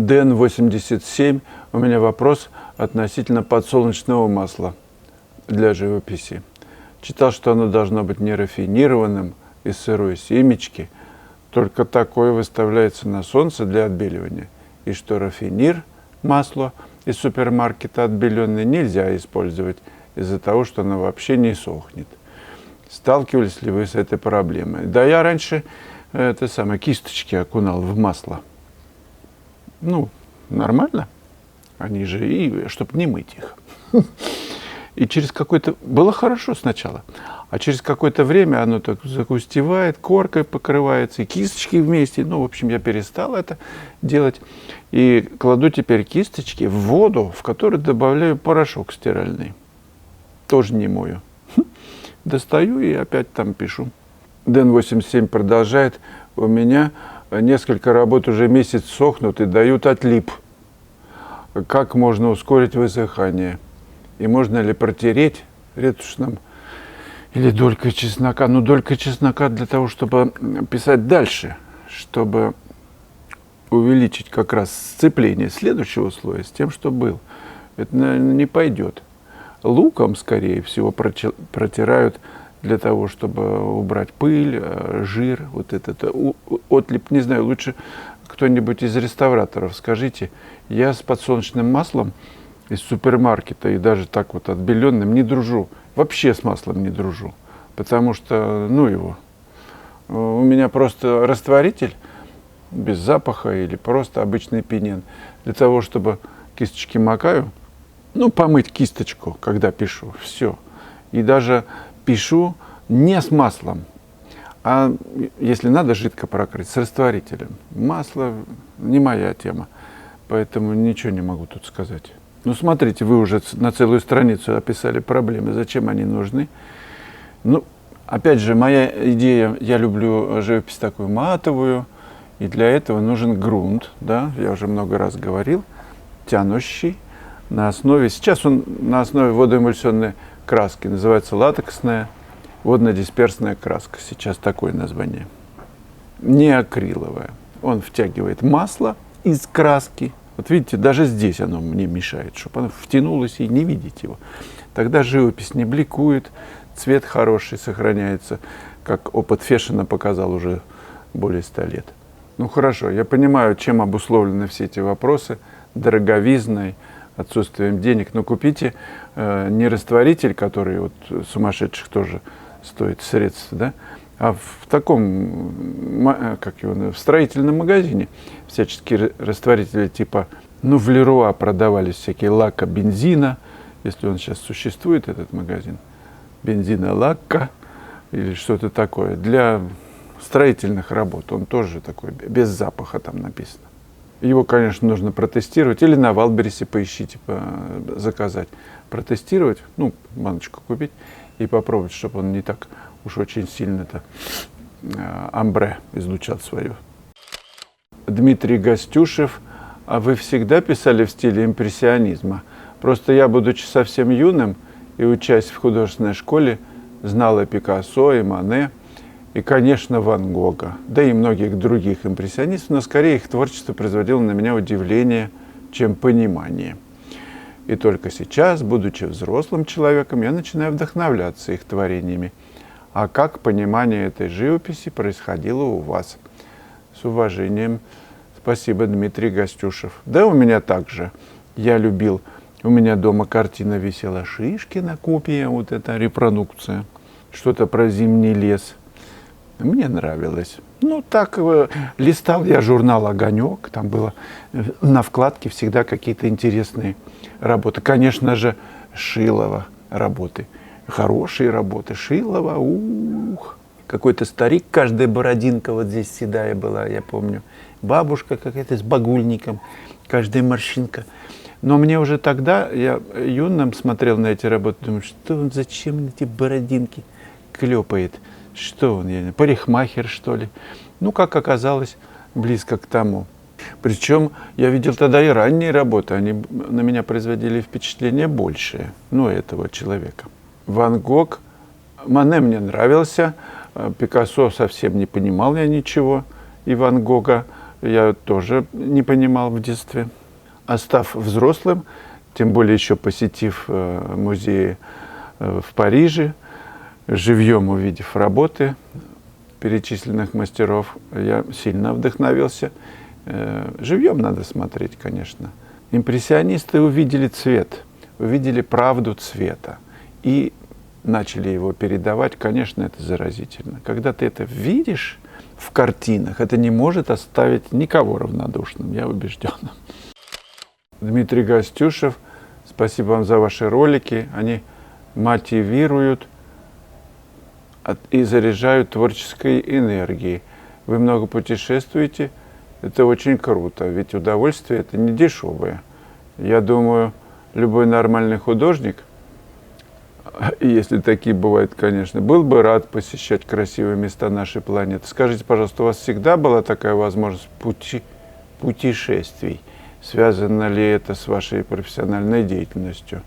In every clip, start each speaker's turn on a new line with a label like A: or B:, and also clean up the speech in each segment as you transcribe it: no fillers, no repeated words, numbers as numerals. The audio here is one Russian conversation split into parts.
A: Дэн-87. У меня вопрос относительно подсолнечного масла для живописи. Читал, что оно должно быть нерафинированным, из сырой семечки. Только такое выставляется на солнце для отбеливания. И что рафинир, масло из супермаркета отбеленное, нельзя использовать из-за того, что оно вообще не сохнет. Сталкивались ли вы с этой проблемой? Да, я раньше кисточки окунал в масло. Ну, нормально. Они же, и чтобы не мыть их. И через какое-то... Было хорошо сначала. А через какое-то время оно так загустевает, коркой покрывается, и кисточки вместе. Ну, в общем, я перестал это делать. И кладу теперь кисточки в воду, в которую добавляю порошок стиральный. Тоже не мою. Достаю и опять там пишу. Дэн-87 продолжает. У меня несколько работ уже месяц сохнут и дают отлип. Как можно ускорить высыхание? И можно ли протереть ретушным или долькой чеснока? Ну, долькой чеснока для того, чтобы писать дальше, чтобы увеличить как раз сцепление следующего слоя с тем, что был. Это, наверное, не пойдет. Луком, скорее всего, протирают для того, чтобы убрать пыль, жир, вот этот отлип. Не знаю, лучше кто-нибудь из реставраторов скажите. Я с подсолнечным маслом из супермаркета и даже так вот отбеленным не дружу. Вообще с маслом не дружу. Потому что, ну его, у меня просто растворитель без запаха или просто обычный пенен. Для того, чтобы кисточки макаю, ну, помыть кисточку, когда пишу, все. И даже пишу не с маслом, а если надо, жидко прокрыть, с растворителем. Масло не моя тема, поэтому ничего не могу тут сказать. Ну, смотрите, вы уже на целую страницу описали проблемы, зачем они нужны. Ну, опять же, моя идея, я люблю живопись такую матовую, и для этого нужен грунт, да, я уже много раз говорил, тянущий, на основе, сейчас он на основе водоэмульсионной краски, называется латексная водно-дисперсная краска, сейчас такое название, не акриловая. Он втягивает масло из краски. Вот видите, даже здесь оно мне мешает, чтобы оно втянулось и не видеть его. Тогда живопись не бликует, цвет хороший сохраняется, как опыт Фешена показал уже более 100 лет. Ну хорошо, я понимаю, чем обусловлены все эти вопросы, дороговизной, отсутствием денег. Но купите не растворитель, который вот сумасшедших тоже стоит средств, да, а в таком, как его, в строительном магазине всяческие растворители типа, ну, в Леруа продавались всякие лака бензина, если он сейчас существует, этот магазин, бензина лака или что-то такое, для строительных работ. Он тоже такой, без запаха там написано. Его, конечно, нужно протестировать, или на Валбересе поищите, заказать, протестировать, ну, баночку купить и попробовать, чтобы он не так уж очень сильно-то амбре излучал свое. Дмитрий Гостюшев. А вы всегда писали в стиле импрессионизма? Просто я, будучи совсем юным и учась в художественной школе, знал и Пикассо, и Мане, и, конечно, Ван Гога, да и многих других импрессионистов, но скорее их творчество производило на меня удивление, чем понимание. И только сейчас, будучи взрослым человеком, я начинаю вдохновляться их творениями. А как понимание этой живописи происходило у вас? С уважением, спасибо, Дмитрий Гостюшев. Да, у меня также. Я любил, у меня дома картина висела Шишкина, копия, вот эта репродукция, что-то про зимний лес. Мне нравилось. Ну, так, листал я журнал «Огонек», там было на вкладке всегда какие-то интересные работы. Конечно же, Шилова работы. Хорошие работы. Шилова, ух. Какой-то старик, каждая бородинка вот здесь седая была, я помню. Бабушка какая-то с багульником, каждая морщинка. Но мне уже тогда, я юным смотрел на эти работы, думаю, что он, зачем эти бородинки клепает? Что он, я не знаю, парикмахер, что ли? Ну, как оказалось, близко к тому. Причем я видел тогда и ранние работы, они на меня производили впечатление большее, ну, этого человека. Ван Гог, Мане мне нравился, Пикассо совсем не понимал я ничего, и Ван Гога, я тоже не понимал в детстве. А став взрослым, тем более еще посетив музеи в Париже, живьем увидев работы перечисленных мастеров, я сильно вдохновился. Живьем надо смотреть, конечно. Импрессионисты увидели цвет, увидели правду цвета и начали его передавать. Конечно, это заразительно. Когда ты это видишь в картинах, это не может оставить никого равнодушным, я убежден. Дмитрий Гостюшев, спасибо вам за ваши ролики. Они мотивируют и заряжают творческой энергией. Вы много путешествуете, это очень круто, ведь удовольствие это не дешевое. Я думаю, любой нормальный художник, если такие бывают, конечно, был бы рад посещать красивые места нашей планеты. Скажите, пожалуйста, у вас всегда была такая возможность путешествий? Связано ли это с вашей профессиональной деятельностью?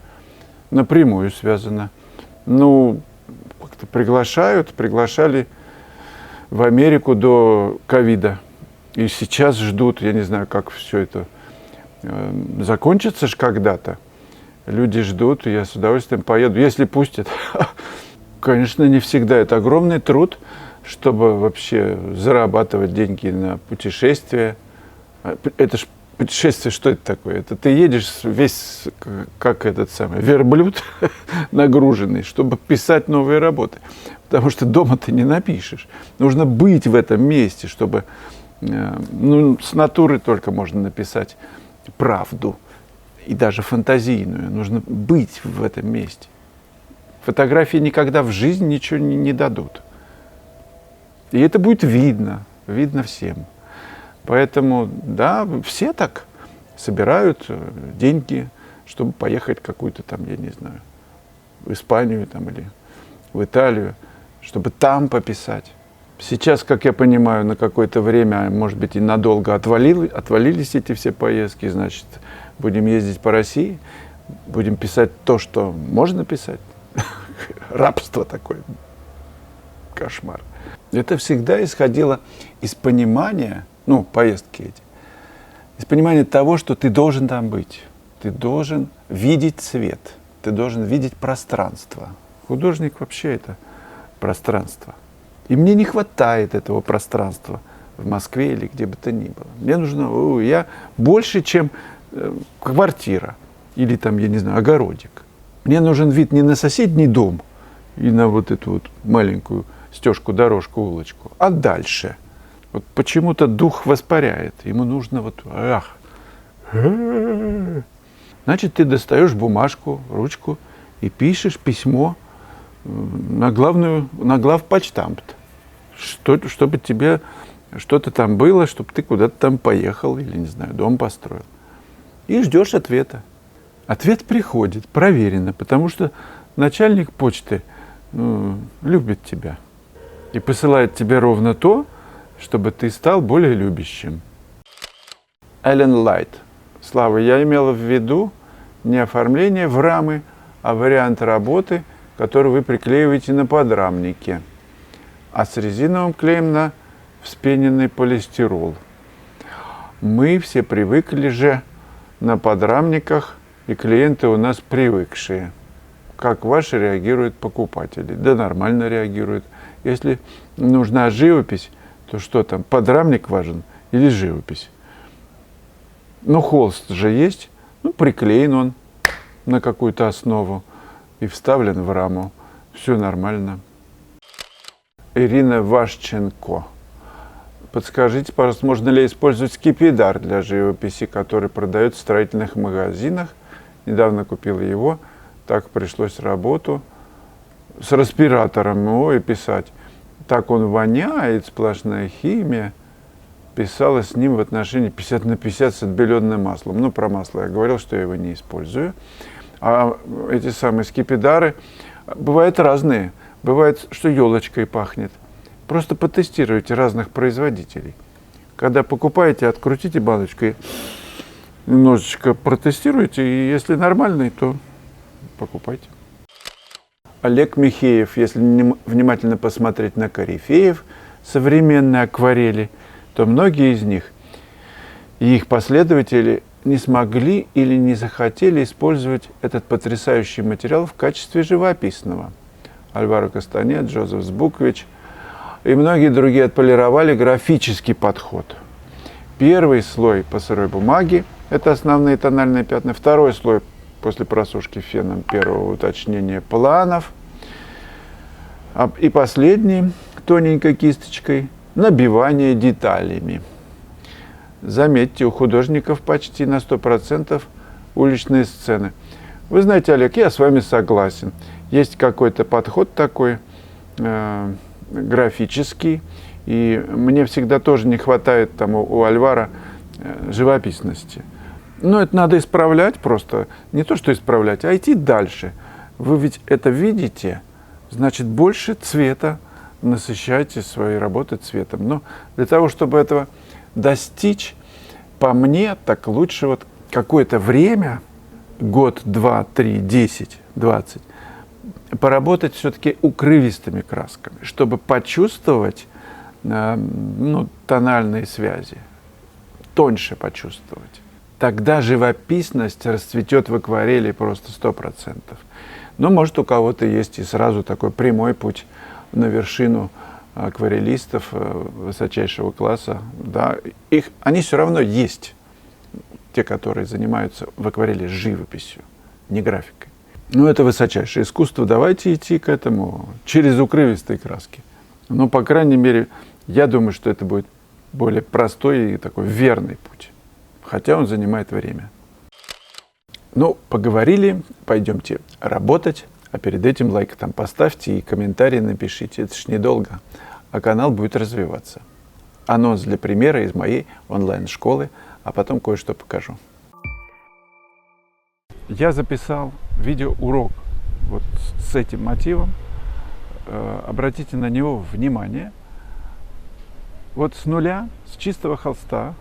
A: Напрямую связано. Ну, как-то приглашали в Америку до ковида. И сейчас ждут, я не знаю, как все это закончится ж когда-то. Люди ждут, и я с удовольствием поеду, если пустят. Конечно, не всегда. Это огромный труд, чтобы вообще зарабатывать деньги на путешествия. Это ж путешествие, что это такое? Это ты едешь весь, как этот самый верблюд, нагруженный, чтобы писать новые работы. Потому что дома ты не напишешь. Нужно быть в этом месте, чтобы... Ну, с натуры только можно написать правду. И даже фантазийную. Нужно быть в этом месте. Фотографии никогда в жизни ничего не дадут. И это будет видно всем. Поэтому, да, все так собирают деньги, чтобы поехать какую-то там, я не знаю, в Испанию там, или в Италию, чтобы там пописать. Сейчас, как я понимаю, на какое-то время, может быть, и надолго отвалились эти все поездки, значит, будем ездить по России, будем писать то, что можно писать. Рабство такое. Кошмар. Это всегда исходило из понимания, ну, поездки эти, из понимания того, что ты должен там быть. Ты должен видеть цвет, ты должен видеть пространство. Художник вообще это пространство. И мне не хватает этого пространства в Москве или где бы то ни было. Мне нужно, я больше, чем квартира или там, я не знаю, огородик. Мне нужен вид не на соседний дом и на вот эту вот маленькую стежку, дорожку, улочку, а дальше. Вот почему-то дух воспаряет. Ему нужно вот... Значит, ты достаешь бумажку, ручку и пишешь письмо на главпочтамт, чтобы тебе что-то там было, чтобы ты куда-то там поехал или, не знаю, дом построил. И ждешь ответа. Ответ приходит, проверено, потому что начальник почты любит тебя и посылает тебе ровно то, чтобы ты стал более любящим. Эллен Лайт. Слава, я имела в виду не оформление в рамы, а вариант работы, который вы приклеиваете на подрамнике, а с резиновым клеем на вспененный полистирол. Мы все привыкли же на подрамниках, и клиенты у нас привыкшие. Как ваши реагируют покупатели? Да нормально реагируют. Если нужна живопись, то что там, подрамник важен или живопись? Ну, холст же есть, ну, приклеен он на какую-то основу и вставлен в раму. Все нормально. Ирина Вашченко. Подскажите, пожалуйста, можно ли использовать скипидар для живописи, который продают в строительных магазинах? Недавно купила его, так пришлось работу с респиратором и писать. Так он воняет, сплошная химия. Писала с ним в отношении 50/50 с отбеленным маслом. Ну, про масло я говорил, что я его не использую. А эти самые скипидары бывают разные. Бывает, что елочкой пахнет. Просто потестируйте разных производителей. Когда покупаете, открутите баночку и немножечко протестируйте. И если нормальный, то покупайте. Олег Михеев. Если внимательно посмотреть на корифеев современной акварели, то многие из них и их последователи не смогли или не захотели использовать этот потрясающий материал в качестве живописного. Альваро Кастанет, Джозеф Сбукович и многие другие отполировали графический подход. Первый слой по сырой бумаге – это основные тональные пятна. Второй слой после просушки феном, первого уточнения планов. И последний тоненькой кисточкой – набивание деталями. Заметьте, у художников почти на 100% уличные сцены. Вы знаете, Олег, я с вами согласен. Есть какой-то подход такой графический, и мне всегда тоже не хватает там у Альваро живописности. Но это надо исправлять просто. Не то, что исправлять, а идти дальше. Вы ведь это видите, значит, больше цвета, насыщайте свои работы цветом. Но для того, чтобы этого достичь, по мне, так лучше вот какое-то время, год, 2, 3, 10, 20, поработать все-таки укрывистыми красками, чтобы почувствовать тональные связи, тоньше почувствовать. Тогда живописность расцветет в акварели просто 100%. Но, может, у кого-то есть и сразу такой прямой путь на вершину акварелистов высочайшего класса. Да, они все равно есть, те, которые занимаются в акварели живописью, не графикой. Но это высочайшее искусство, давайте идти к этому через укрывистые краски. Но, по крайней мере, я думаю, что это будет более простой и такой верный путь, хотя он занимает время. Ну, поговорили, пойдемте работать. А перед этим лайк там поставьте и комментарий напишите. Это ж недолго, а канал будет развиваться. Анонс для примера из моей онлайн-школы, а потом кое-что покажу. Я записал видеоурок вот с этим мотивом. Обратите на него внимание. Вот с нуля, с чистого холста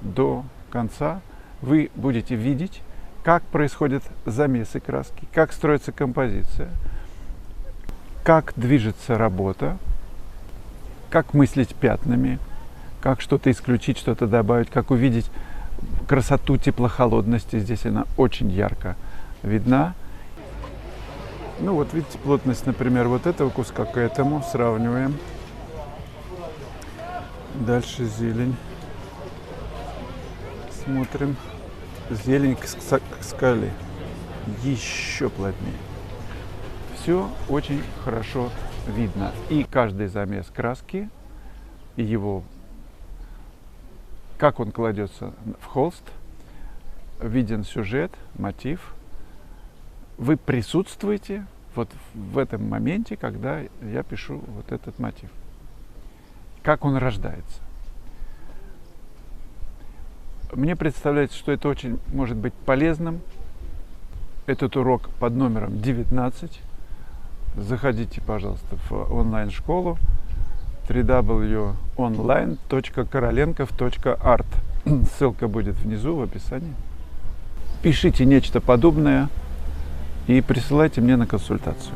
A: до конца вы будете видеть, как происходят замесы краски, как строится композиция, как движется работа, как мыслить пятнами, как что-то исключить, что-то добавить, как увидеть красоту теплохолодности. Здесь она очень ярко видна. Ну вот видите плотность, например, вот этого куска к этому. Сравниваем. Дальше зелень. Смотрим. Зелень к скале. Еще плотнее. Все очень хорошо видно. И каждый замес краски, и его, как он кладется в холст, виден сюжет, мотив. Вы присутствуете вот в этом моменте, когда я пишу вот этот мотив. Как он рождается. Мне представляется, что это очень может быть полезным. Этот урок под номером 19. Заходите, пожалуйста, в онлайн-школу www.online.korolenkov.art. Ссылка будет внизу в описании. Пишите нечто подобное и присылайте мне на консультацию.